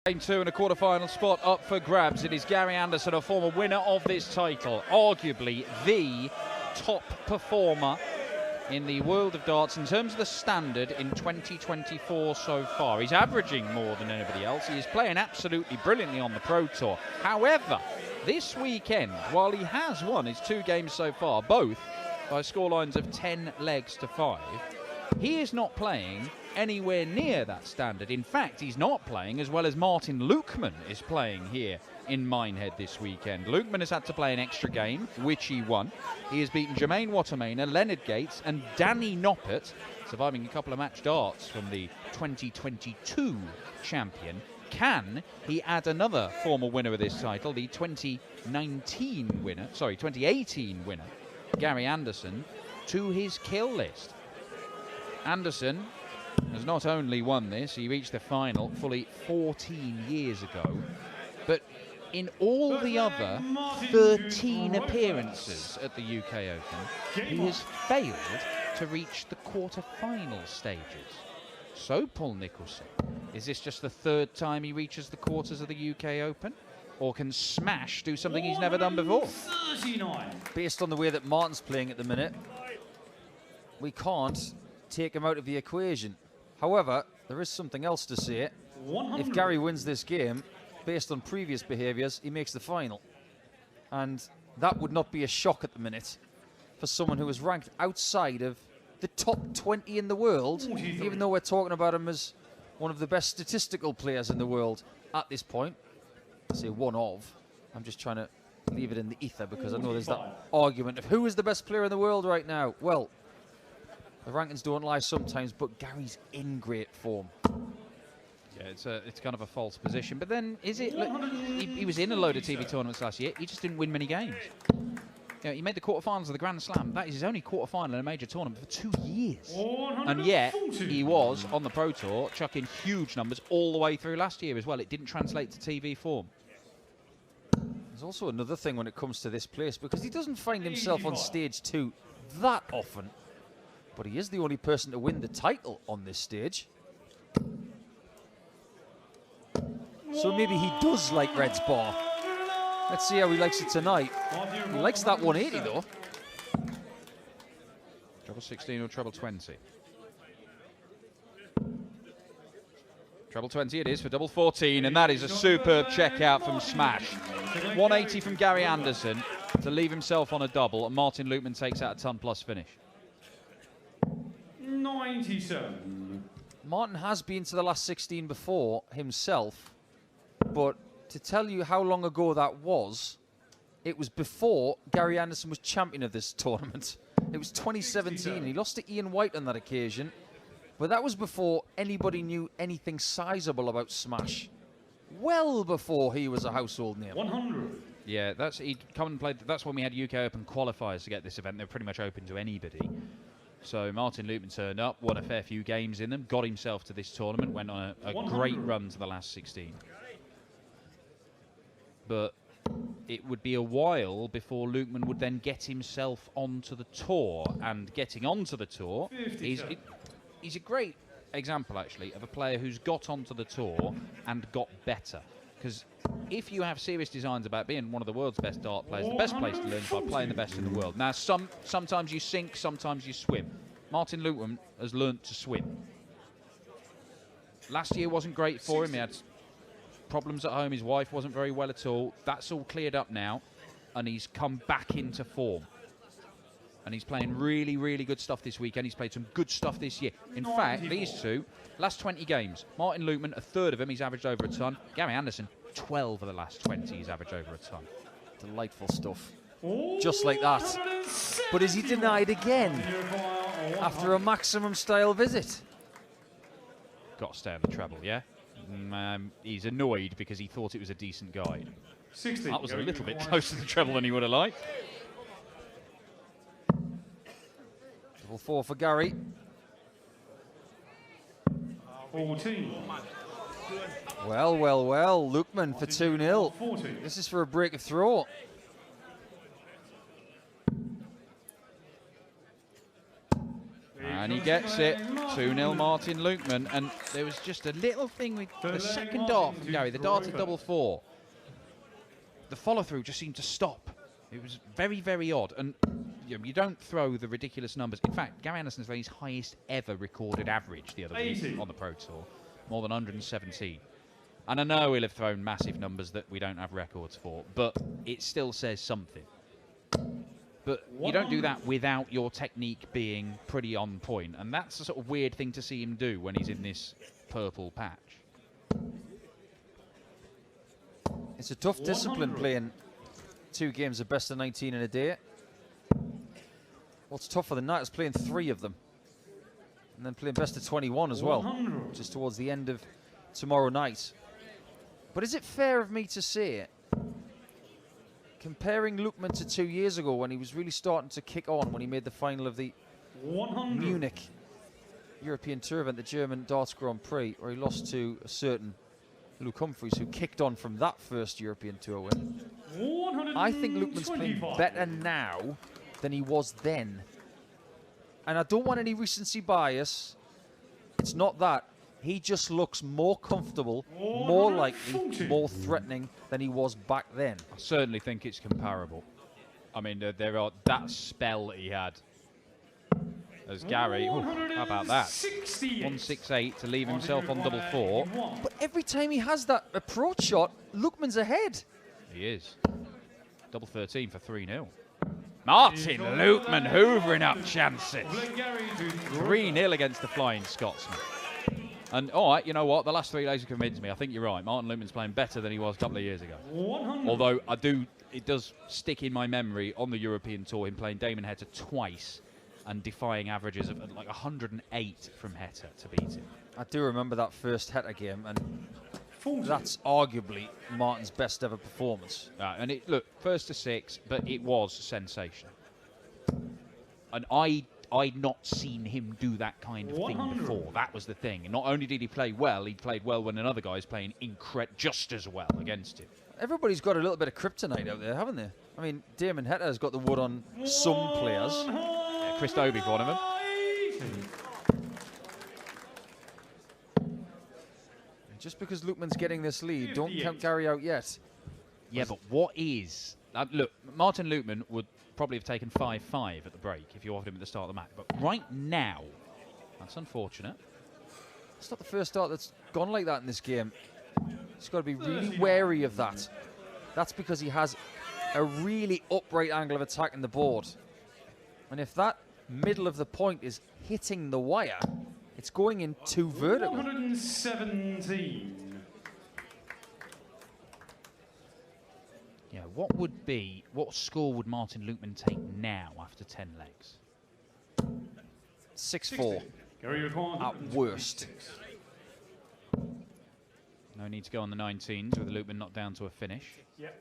Game 2 and a quarter-final spot up for grabs. It is Gary Anderson, a former winner of this title, arguably the top performer in the world of darts in terms of the standard in 2024 so far. He's averaging more than anybody else. He is playing absolutely brilliantly on the Pro Tour. However, this weekend, while he has won his 2 games so far, both by scorelines of 10 legs to 5, he is not playing anywhere near that standard. In fact, he's not playing as well as Martin Lukeman is playing here in Minehead this weekend. Lukeman has had to play an extra game, which he won. He has beaten Jermaine Wattermainer, Leonard Gates and Danny Noppert, surviving a couple of match darts from the 2022 champion. Can he add another former winner of this title, the 2018 winner, Gary Anderson, to his kill list? Anderson has not only won this, he reached the final fully 14 years ago, but in all the other 13 appearances at the UK Open, he has failed to reach the quarter-final stages. So, Paul Nicholson, is this just the 3rd time he reaches the quarters of the UK Open? Or can Smash do something he's never done before? Based on the way that Martin's playing at the minute, we can't take him out of the equation. However, there is something else to say. If Gary wins this game, based on previous behaviours, he makes the final. And that would not be a shock at the minute for someone who is ranked outside of the top 20 in the world, even though we're talking about him as one of the best statistical players in the world at this point. I say one of. I'm just trying to leave it in the ether because I know there's that argument of who is the best player in the world right now. Well, the rankings don't lie sometimes, but Gary's in great form. Yeah, it's kind of a false position. But then, is it? Look, he was in a load of TV tournaments last year. He just didn't win many games. You know, he made the quarterfinals of the Grand Slam. That is his only quarterfinal in a major tournament for 2 years. And yet, he was, on the Pro Tour, chucking huge numbers all the way through last year as well. It didn't translate to TV form. There's also another thing when it comes to this place, because he doesn't find himself on stage 2 that often. But he is the only person to win the title on this stage. So maybe he does like Red's bar. Let's see how he likes it tonight. He likes that 180 though. Treble 16 or treble 20? Treble 20 it is for double 14, and that is a superb checkout from Smash. 180 from Gary Anderson to leave himself on a double, and Martin Lukeman takes out a ton plus finish. 97. Martin has been to the last 16 before himself, but to tell you how long ago that was, it was before Gary Anderson was champion of this tournament. It was 2017. He lost to Ian White on that occasion, but that was before anybody knew anything sizable about Smash. Well before he was a household name. 100. Yeah, he'd come and played. That's when we had UK Open qualifiers to get this event. They're pretty much open to anybody. So Martin Lukeman turned up, won a fair few games in them, got himself to this tournament, went on a great run to the last 16. But it would be a while before Lukeman would then get himself onto the tour. And getting onto the tour, he's a great example, actually, of a player who's got onto the tour and got better. Because if you have serious designs about being one of the world's best dart players, the best place to learn is by playing the best in the world. Now, sometimes you sink, sometimes you swim. Martin Lukeman has learnt to swim. Last year wasn't great for him. He had problems at home. His wife wasn't very well at all. That's all cleared up now, and he's come back into form. And he's playing really, really good stuff this weekend. He's played some good stuff this year. In fact, these two, last 20 games, Martin Lukeman, a third of them, he's averaged over a ton. Gary Anderson, 12 of the last 20, he's averaged over a ton. Delightful stuff. Just like that. But is he denied again after a maximum style visit? Got to stay on the treble, yeah? He's annoyed because he thought it was a decent guide. 60. That was a little bit closer to the treble than he would have liked. Double 4 for Gary. 14. Well, well, well. Lukeman for 2-0. This is for a break of throat. And he gets it. 2-0 Martin Lukeman. And there was just a little thing with the second dart from Gary, the dart at double 4. The follow-through just seemed to stop. It was very, very odd. And you don't throw the ridiculous numbers. In fact, Gary Anderson's very highest ever recorded average the other week on the Pro Tour. More than 117. And I know he'll have thrown massive numbers that we don't have records for, but it still says something. But you don't do that without your technique being pretty on point. And that's a sort of weird thing to see him do when he's in this purple patch. It's a tough discipline playing 2 games of best of 19 in a day. What's tougher than that is playing 3 of them. And then playing best of 21 as well, just towards the end of tomorrow night. But is it fair of me to say, comparing Lukeman to 2 years ago when he was really starting to kick on when he made the final of the Munich European Tour event, the German Darts Grand Prix, where he lost to a certain Luke Humphreys, who kicked on from that first European Tour win. I think Lukeman's playing better now than he was then. And I don't want any recency bias. It's not that. He just looks more comfortable, more likely, more threatening than he was back then. I certainly think it's comparable. I mean, there are that spell that he had as Gary. Ooh, how about that? 168 to leave himself on double 4. But every time he has that approach shot, Lukeman's ahead. He is. Double 13 for 3-0. Martin Lukeman hoovering up chances. 3-0 against the Flying Scotsman. And, all right, you know what? The last 3 days have convinced me. I think you're right. Martin Lukeman's playing better than he was a couple of years ago. Although it does stick in my memory on the European Tour, him playing Damon Heta twice and defying averages of like 108 from Heta to beat him. I do remember that first Heta game, and that's arguably Martin's best ever performance. And it look, first to 6, but it was sensational. And I'd not seen him do that kind of thing before. That was the thing. And not only did he play well, he played well when another guy's playing just as well against him. Everybody's got a little bit of kryptonite out there, haven't they? I mean, Damon Heta has got the wood on some players. Yeah, Chris Dobie's one of them. Just because Lukeman's getting this lead, don't count Gary out yet. Yeah, but what is... look, Martin Lukeman would probably have taken 5-5 at the break if you offered him at the start of the match. But right now, that's unfortunate. It's not the first start that's gone like that in this game. He's got to be really wary of that. That's because he has a really upright angle of attack in the board. And if that middle of the point is hitting the wire, it's going in too vertical. 117. Yeah, what score would Martin Lukeman take now after 10 legs? 6-4 at worst. No need to go on the 19s with Lukeman not down to a finish. Yep.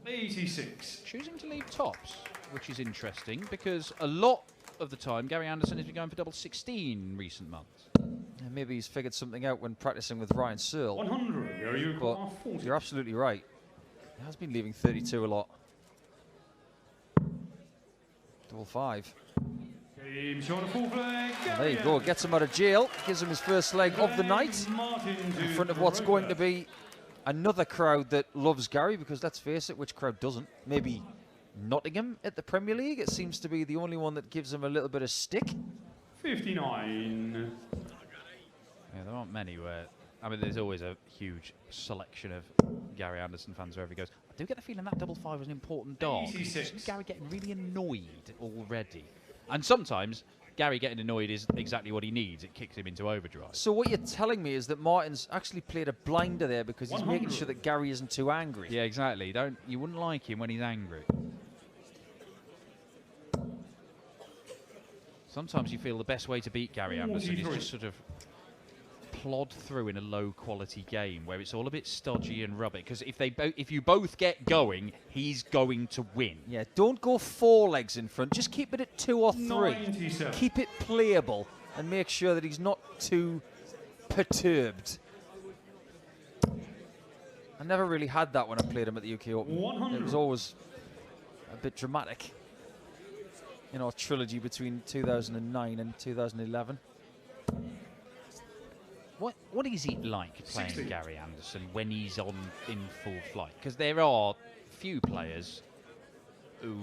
86. Choosing to leave tops, which is interesting because a lot of the time Gary Anderson has been going for double 16 in recent months. And maybe he's figured something out when practicing with Ryan Searle. 100. But you're absolutely right. He has been leaving 32 a lot. Double 5. And there you go. Gets him out of jail. Gives him his first leg of the night in front of what's going to be another crowd that loves Gary, because let's face it, which crowd doesn't? Maybe Nottingham at the Premier League. It seems to be the only one that gives him a little bit of stick. 59. Yeah, there aren't many where... I mean, there's always a huge selection of Gary Anderson fans wherever he goes. I do get the feeling that double 5 was an important dart. Gary getting really annoyed already. And sometimes Gary getting annoyed is exactly what he needs. It kicks him into overdrive. So what you're telling me is that Martin's actually played a blinder there because he's 100. making sure that Gary isn't too angry. Yeah, exactly. You wouldn't like him when he's angry. Sometimes you feel the best way to beat Gary Anderson is just sort of plod through in a low-quality game where it's all a bit stodgy and rubbish. Because if you both get going, he's going to win. Yeah, don't go 4 legs in front. Just keep it at 2 or 3. 97. Keep it playable and make sure that he's not too perturbed. I never really had that when I played him at the UK Open. 100. It was always a bit dramatic. in our trilogy between 2009 and 2011. What is it like playing 60. Gary Anderson when he's in full flight? Because there are few players who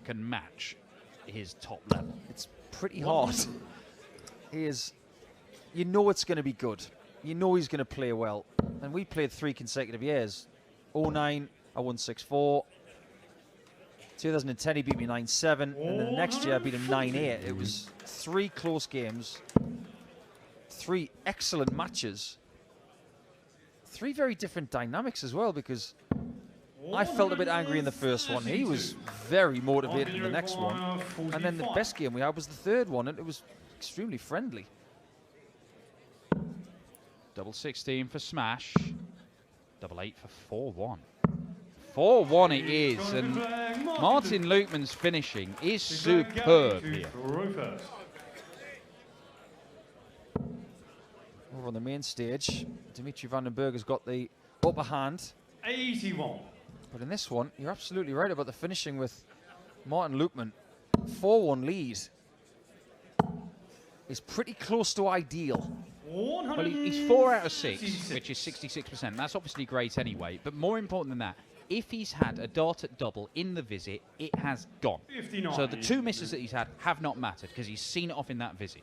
can match his top level. It's pretty hard. He is, you know it's going to be good. You know he's going to play well. And we played 3 consecutive years. 09, I won 6-4. 2010, he beat me 9-7. And then the next year, I beat him 9-8. It was 3 close games. 3 excellent matches. 3 very different dynamics as well, because I felt a bit angry in the first one. He was very motivated in the next one. And then the best game we had was the third one, and it was extremely friendly. Double 16 for smash. Double 8 for 4-1. 4-1 it is, and Martin Lukeman's finishing is superb here. Over on the main stage, Dimitri Vandenberg has got the upper hand. 81. But in this one, you're absolutely right about the finishing with Martin Lukeman. 4-1 lead is pretty close to ideal. Well, he's 4 out of 6, which is 66%. That's obviously great anyway, but more important than that, if he's had a dart at double in the visit, it has gone. 59. So the 2 misses that he's had have not mattered because he's seen it off in that visit.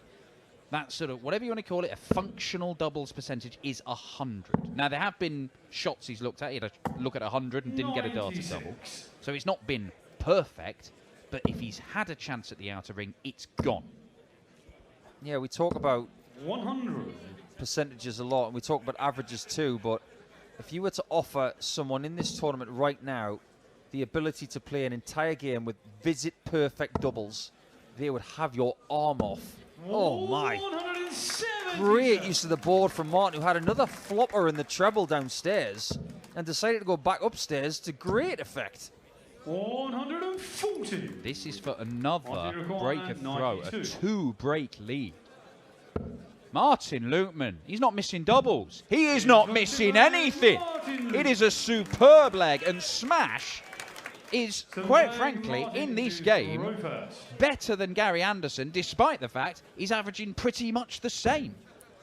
That sort of, whatever you want to call it, a functional doubles percentage is 100. Now, there have been shots he's looked at. He had a look at 100 and didn't get a dart at double. So it's not been perfect, but if he's had a chance at the outer ring, it's gone. Yeah, we talk about 100. percentages a lot, and we talk about averages too, but if you were to offer someone in this tournament right now the ability to play an entire game with visit perfect doubles, they would have your arm off. Oh my. Great use of the board from Martin, who had another flopper in the treble downstairs and decided to go back upstairs to great effect. 140. This is for another break of throw, a 2-break lead. Martin Lukeman, he's not missing doubles. He is not missing anything. It is a superb leg, and smash is, quite frankly, in this game, better than Gary Anderson, despite the fact he's averaging pretty much the same.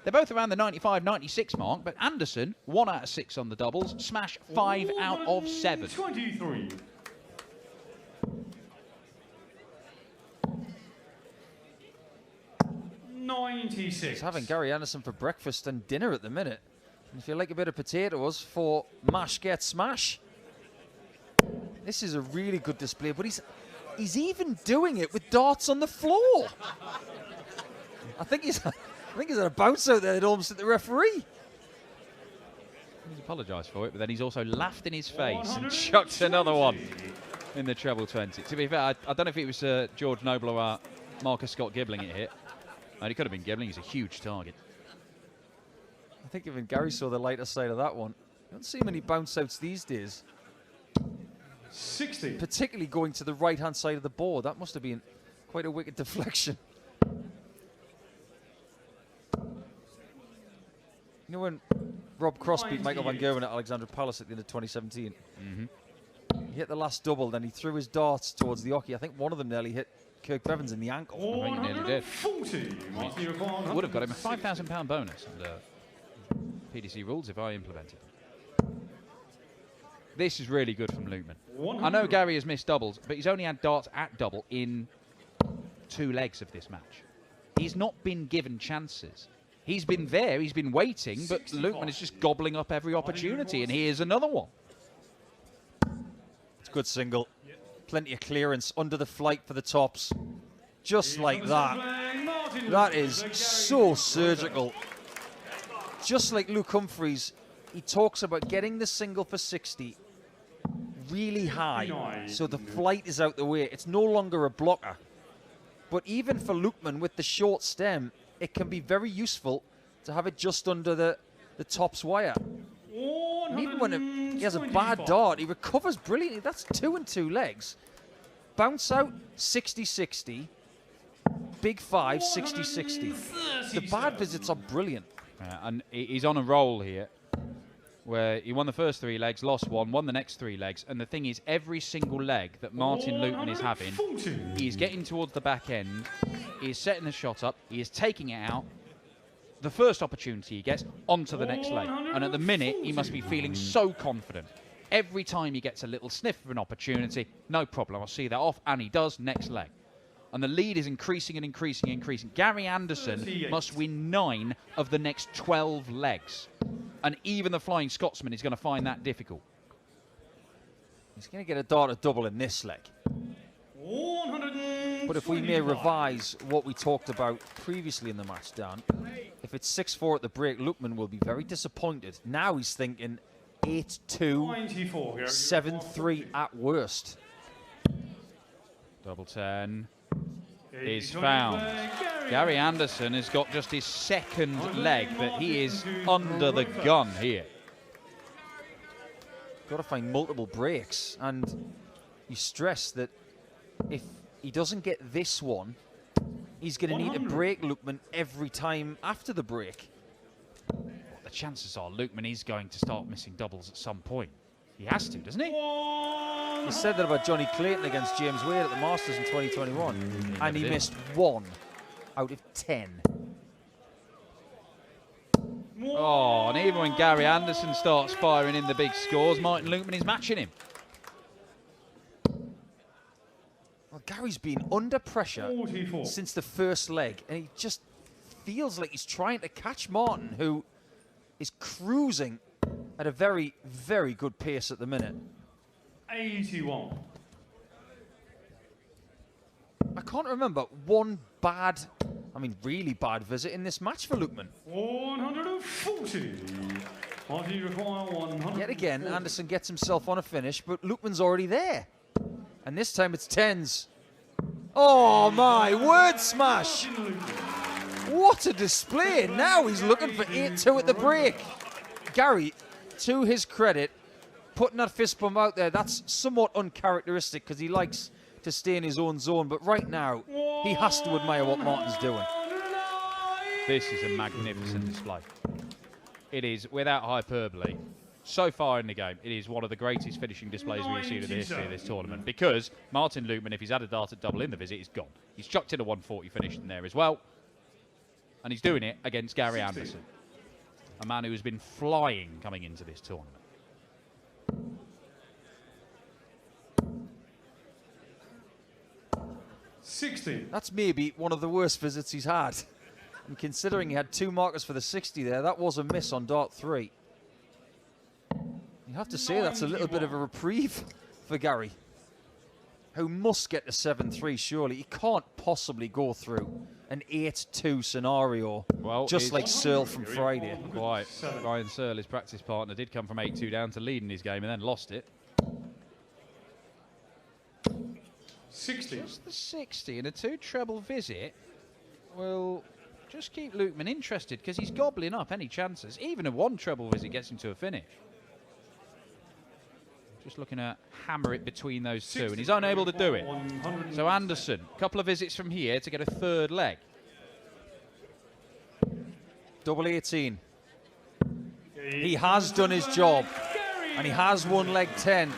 They're both around the 95-96 mark, but Anderson, 1 out of 6 on the doubles, smash 5 out of 7. 23. He's having Gary Anderson for breakfast and dinner at the minute. And if you like a bit of potatoes for mash get smash, this is a really good display, but he's even doing it with darts on the floor. I think he's had a bounce out there that almost hit the referee. He's apologised for it, but then he's also laughed in his face and chucked another one in the treble 20. To be fair, I don't know if it was George Noble or Marcus Scott Gibbling it hit. It could have been Gibbling. He's a huge target. I think even Gary saw the lighter side of that one. You don't see many bounce outs these days. 60. Particularly going to the right-hand side of the board. That must have been quite a wicked deflection. You know when Rob Cross beat Michael Van Gerwen at Alexandra Palace at the end of 2017? He hit the last double, then he threw his darts towards the hockey. I think one of them nearly hit Kirk Bevins in the ankle. I think he nearly did. 40. It would have got him a £5,000 bonus under PDC rules if I implemented them. This is really good from Lukeman. I know Gary has missed doubles, but he's only had darts at double in 2 legs of this match. He's not been given chances. He's been there, he's been waiting, but Lukeman is just gobbling up every opportunity, and here's another one. It's a good single. Plenty of clearance under the flight for the tops. Just like that. That is so surgical. Just like Luke Humphreys, he talks about getting the single for 60 really high, so the flight is out the way. It's no longer a blocker. But even for Lukeman with the short stem, it can be very useful to have it just under the tops wire. And even when he has a bad dart, he recovers brilliantly. That's 2 and 2 legs. Bounce out, 60-60. Big 5, 60-60. The bad visits are brilliant. And he's on a roll here. where he won the first 3 legs, lost 1, won the next 3 legs. And the thing is, every single leg that Martin Lukeman is having, he's getting towards the back end, he is setting the shot up, he is taking it out. The first opportunity he gets, onto the next leg. And at the minute, he must be feeling so confident. Every time he gets a little sniff of an opportunity, no problem, I'll see that off, and he does, next leg. And the lead is increasing and increasing and increasing. Gary Anderson must win 9 of the next 12 legs. And even the Flying Scotsman is going to find that difficult. He's going to get a dart at double in this leg. But if we may revise what we talked about previously in the match, Dan, if it's 6-4 at the break, Lukeman will be very disappointed. Now he's thinking 8-2, 7-3 at worst. Double 10 is found. Gary Anderson has got just his second leg, but he is under the gun here. Got to find multiple breaks, and you stress that if he doesn't get this one, he's going to need to break Lukeman every time after the break. The chances are Lukeman is going to start missing doubles at some point. He has to, doesn't he? He said that about Johnny Clayton against James Wade at the Masters in 2021, and he missed 1 out of 10. Oh, and even when Gary Anderson starts firing in the big scores, Martin Lukeman is matching him. Well, Gary's been under pressure 44. since the first leg, and he just feels like he's trying to catch Martin, who is cruising at a very, very good pace at the minute. 81. I can't remember one bad, I mean really bad visit in this match for Lukeman. 140. Marty require 100. Yet again, Anderson gets himself on a finish, but Lukeman's already there. And this time it's 10s. Oh my, word smash! What a display! Now he's looking for 8-2 at the break. Gary, to his credit, putting that fist bump out there, that's somewhat uncharacteristic because he likes to stay in his own zone, but right now, he has to admire what Martin's doing. This is a magnificent display. It is, without hyperbole, so far in the game, it is one of the greatest finishing displays we've seen in the history of this tournament, because Martin Lukeman, if he's had a dart at double in the visit, he's gone. He's chucked in a 140 finish in there as well, and he's doing it against Gary Anderson, a man who has been flying coming into this tournament. That's maybe one of the worst visits he's had. And considering he had 2 markers for the 60 there, that was a miss on dart 3. You have to say that's a little bit of a reprieve for Gary, who must get to 7-3 surely. He can't possibly go through an 8-2 scenario, well, just like Searle from Friday. Quite. Ryan Searle, his practice partner, did come from 8-2 down to lead in his game and then lost it. 60. Just the 60 and a 2 treble visit will just keep Lukeman interested, because he's gobbling up any chances. Even a 1 treble visit gets him to a finish. Just looking to hammer it between those 2, and he's unable to do it. So Anderson, a couple of visits from here to get a 3rd leg. Double 18. He has done his job, and he has won leg 10.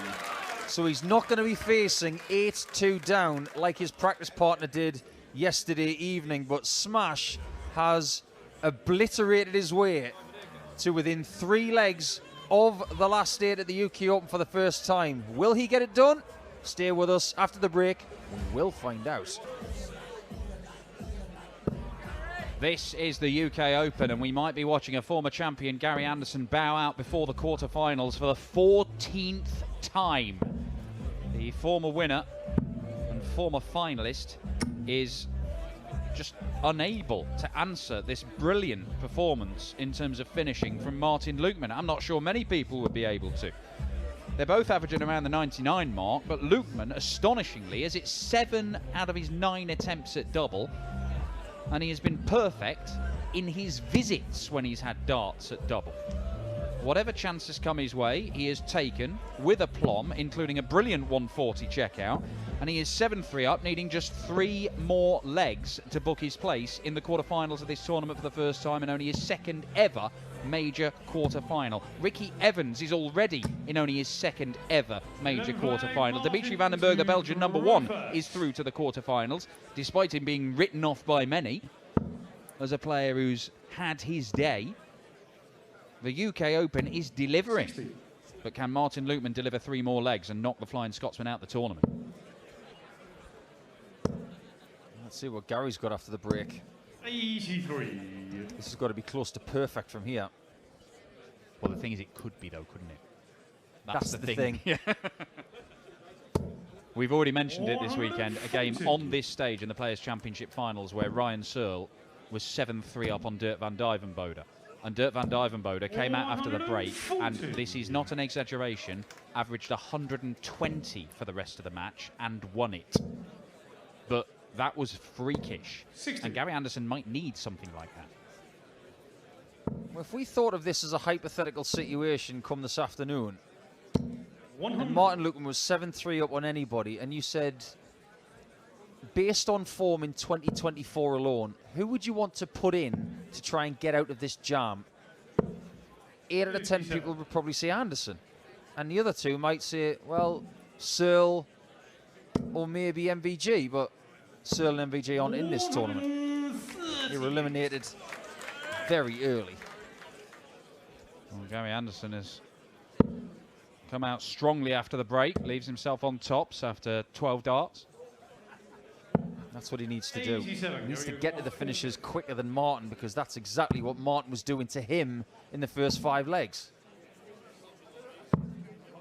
So he's not going to be facing 8-2 down like his practice partner did yesterday evening. But Smash has obliterated his way to within 3 legs of the last 8 at the UK Open for the first time. Will he get it done? Stay with us after the break. We'll find out. This is the UK Open, and we might be watching a former champion, Gary Anderson, bow out before the quarterfinals for the 14th time. The former winner and former finalist is just unable to answer this brilliant performance in terms of finishing from Martin Lukeman. I'm not sure many people would be able to. They're both averaging around the 99 mark, but Lukeman, astonishingly, is at 7 out of his 9 attempts at double, and he has been perfect in his visits when he's had darts at double. Whatever chances come his way, he has taken with aplomb, including a brilliant 140 checkout, and he is 7-3 up, needing just 3 more legs to book his place in the quarterfinals of this tournament for the first time, and only his 2nd ever major quarter-final. Ricky Evans is already in only his second ever major quarter-final. Dimitri Vandenberg, the Belgian #1, is through to the quarter-finals, despite him being written off by many as a player who's had his day. The UK Open is delivering. 60. But can Martin Lukeman deliver 3 more legs and knock the Flying Scotsman out the tournament? Let's see what Gary's got after the break. 83. This has got to be close to perfect from here. Well, the thing is, it could be, though, couldn't it? That's the thing. We've already mentioned it this weekend. A game on this stage in the Players' Championship Finals where Ryan Searle was 7-3 up on Dirk van Dijvenbode. And Dirk van Dijvenbode came out after the break, and this is not an exaggeration, averaged 120 for the rest of the match and won it. But that was freakish. 60. And Gary Anderson might need something like that. Well, if we thought of this as a hypothetical situation come this afternoon, 100. and Martin Lukeman was 7-3 up on anybody, and you said, based on form in 2024 alone, who would you want to put in to try and get out of this jam? 8 out of 10 people would probably say Anderson. And the other 2 might say, well, Searle or maybe MVG, but Searle and MVG aren't in this tournament. They were eliminated very early. Well, Gary Anderson has come out strongly after the break, leaves himself on tops after 12 darts. That's what he needs to do. 87. He needs to get to the finishes quicker than Martin, because that's exactly what Martin was doing to him in the first 5 legs.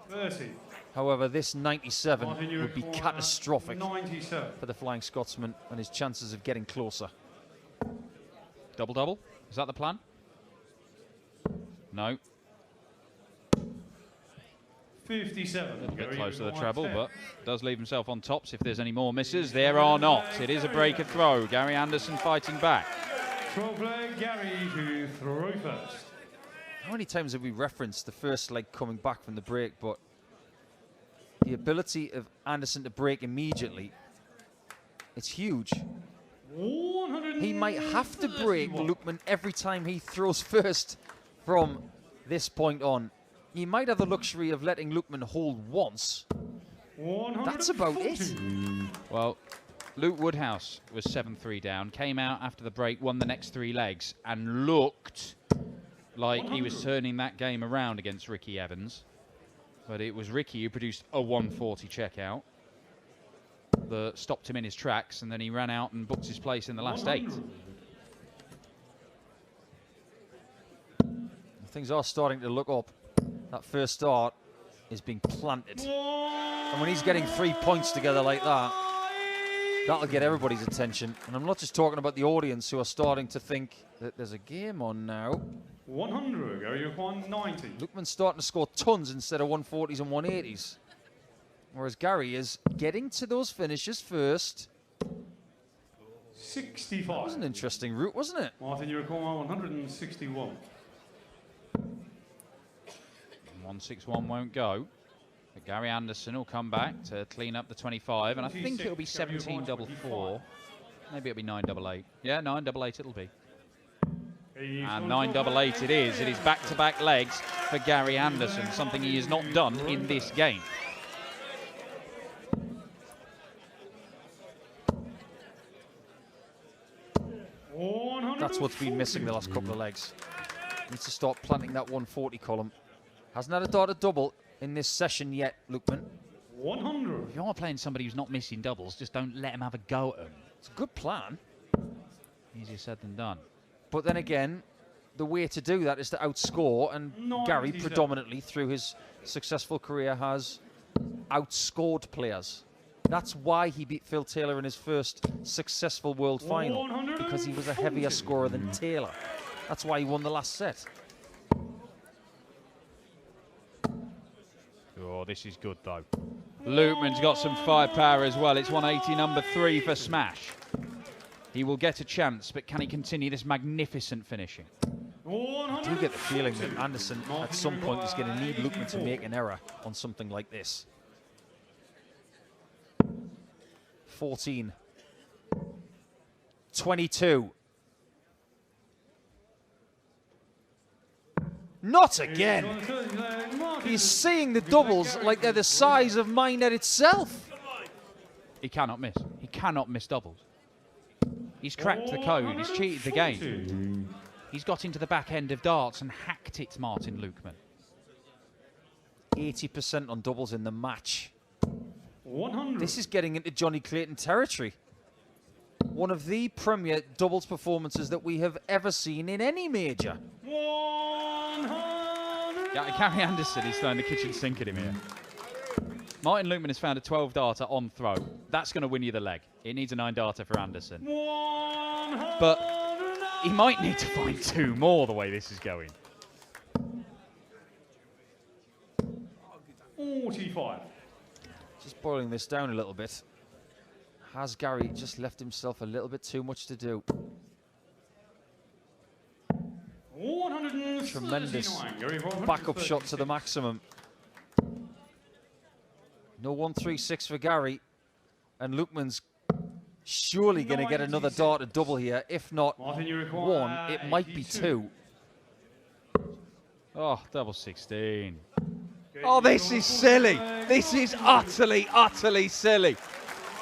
30. However, this 97 Martin, would be catastrophic 97. for the Flying Scotsman and his chances of getting closer. Double-double? Is that the plan? No. 57. A bit close to the treble, but does leave himself on tops if there's any more misses. There are not. It is a breaker throw. Gary Anderson fighting back. 12 leg, Gary to throw first. How many times have we referenced the first leg coming back from the break, but the ability of Anderson to break immediately, it's huge. 100. He might have to break Lukeman every time he throws first from this point on. He might have the luxury of letting Lukeman hold once. That's about it. Well, Luke Woodhouse was 7-3 down, came out after the break, won the next 3 legs, and looked like he was turning that game around against Ricky Evans. But it was Ricky who produced a 140 checkout that stopped him in his tracks, and then he ran out and booked his place in the last 8. Things are starting to look up. That first start is being planted. And when he's getting 3 points together like that, that'll get everybody's attention. And I'm not just talking about the audience who are starting to think that there's a game on now. 100. Gary, you're 190. Lukeman's starting to score tons instead of 140s and 180s. Whereas Gary is getting to those finishes first. 65. That was an interesting route, wasn't it? Martin, you're 161. 161 won't go. But Gary Anderson will come back to clean up the 25, and I think it'll be 17-4. Maybe it'll be 9-8. Yeah, 9-8 it'll be. And 9-8 it is. It is back-to-back legs for Gary Anderson, something he has not done in this game. That's what's been missing the last couple of legs. Needs to start planting that 140 column. Hasn't had a dart double in this session yet, Lukeman. 100. If you are playing somebody who's not missing doubles, just don't let him have a go at them. It's a good plan. Easier said than done. But then again, the way to do that is to outscore, and Gary 97. predominantly through his successful career has outscored players. That's why he beat Phil Taylor in his first successful world final, because he was a heavier scorer than Taylor. That's why he won the last set. Oh, this is good though. Lukeman's got some firepower as well. It's 180 number 3 for smash. He will get a chance, but can he continue this magnificent finishing? I do get the feeling that Anderson at some point is going to need Lukeman to make an error on something like this. 14. 22. Not again. He's seeing the doubles like they're the size of my net itself. He cannot miss. He cannot miss doubles. He's cracked the code. He's cheated the game. He's got into the back end of darts and hacked it, Martin Lukeman. 80% on doubles in the match. 100. This is getting into Johnny Clayton territory. One of the premier doubles performances that we have ever seen in any major. 100. Yeah, Gary Anderson is throwing the kitchen sink at him here. Martin Lukeman has found a 12 darter on throw. That's going to win you the leg. It needs a 9 darter for Anderson. 100. But he might need to find 2 more the way this is going. 45. Just boiling this down a little bit. Has Gary just left himself a little bit too much to do? 139. Tremendous Gary, backup shot to the maximum. No 136 for Gary. And Lukeman's surely going to get another dart at double here. If not Martin, you require 1, it might be 2. Oh, double 16. Okay, Oh, this is silly. This is utterly, utterly silly.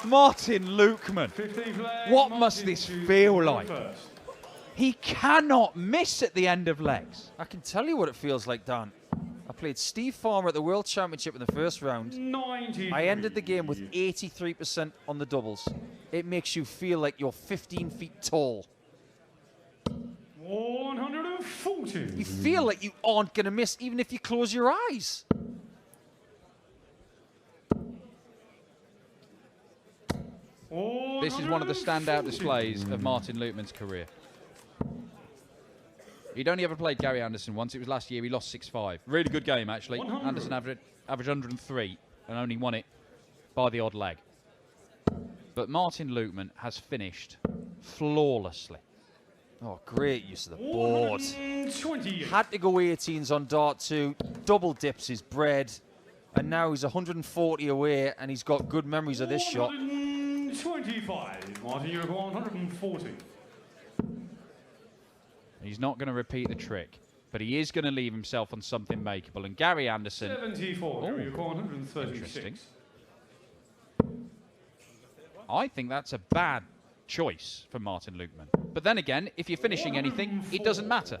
Martin Lukeman. 15 flag, What Martin must this to feel like? first. He cannot miss at the end of legs. I can tell you what it feels like, Dan. I played Steve Farmer at the World Championship in the first round. 93. I ended the game with 83% on the doubles. It makes you feel like you're 15 feet tall. 140. You feel like you aren't going to miss even if you close your eyes. This is one of the standout displays of Martin Lukeman's career. He'd only ever played Gary Anderson once. It was last year. He lost 6-5. Really good game, actually. 100. Anderson averaged 103 and only won it by the odd leg. But Martin Lukeman has finished flawlessly. Oh, great use of the board. 128. Had to go 18s on dart 2. Double dips his bread. And now he's 140 away and he's got good memories of this shot. 125. Martin, you require 140. He's not going to repeat the trick, but he is going to leave himself on something makeable. And Gary Anderson, 74. Gary, you require 136. Interesting. I think that's a bad choice for Martin Lukeman. But then again, if you're finishing anything, it doesn't matter.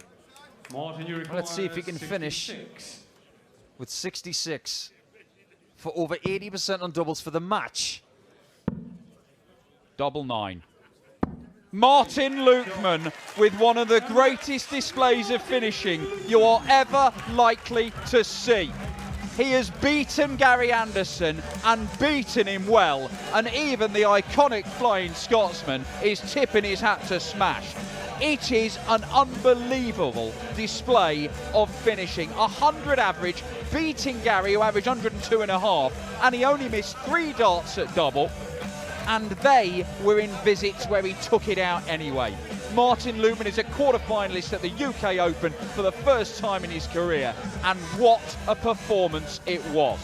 Martin, you require Let's see if he can finish 66. with 66 for over 80% on doubles for the match. Double 9. Martin Lukeman with one of the greatest displays of finishing you are ever likely to see. He has beaten Gary Anderson and beaten him well, and even the iconic Flying Scotsman is tipping his hat to Smash. It is an unbelievable display of finishing. 100 average, beating Gary, who averaged 102.5, and he only missed 3 darts at double. And they were in visits where he took it out anyway. Martin Lukeman is a quarter-finalist at the UK Open for the first time in his career, and what a performance it was.